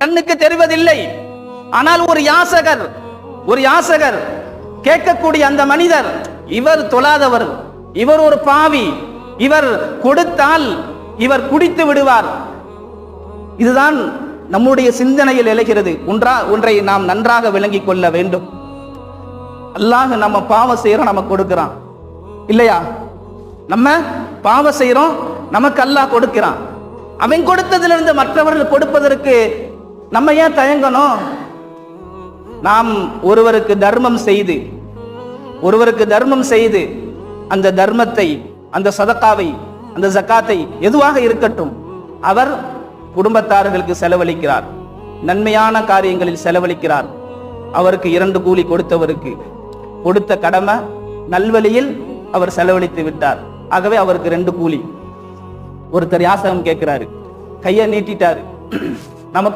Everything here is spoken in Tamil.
கண்ணுக்கு தெரிவதில்லை. ஆனால் ஒரு யாசகர் கேட்கக்கூடிய அந்த மனிதர், இவர் தொழாதவர், இவர் ஒரு பாவி, இவர் கொடுத்தால் இவர் குடித்து விடுவார். இதுதான் நம்முடைய சிந்தனையில் எழுகிறது. ஒன்றை நாம் நன்றாக விளங்கிக் கொள்ள வேண்டும். அல்லாஹ் நம்ம பாவம் செய்யறோம், நம்ம கொடுக்கிறான் இல்லையா? நம்ம பாவம் செய்யறோம், நமக்கு அல்லாஹ் கொடுக்கிறான். அவன் கொடுத்ததிலிருந்து மற்றவர்கள் கொடுப்பதற்கு நம்ம ஏன் தயங்கணும்? நாம் ஒருவருக்கு தர்மம் செய்து அந்த தர்மத்தை, அந்த சதகாவை, அந்த ஜகாத்தை எதுவாக இருக்கட்டும், அவர் குடும்பத்தார்களுக்கு செலவழிக்கிறார், நன்மையான காரியங்களில் செலவழிக்கிறார். அவருக்கு 2 கூலி கொடுத்தவருக்கு கொடுத்த கடமை நல்வழியில் அவர் செலவழித்து விட்டார். ஆகவே அவருக்கு 2 கூலி. ஒருத்தர் யாசகம் கேட்கிறாரு, கையை நீட்டிட்டாரு,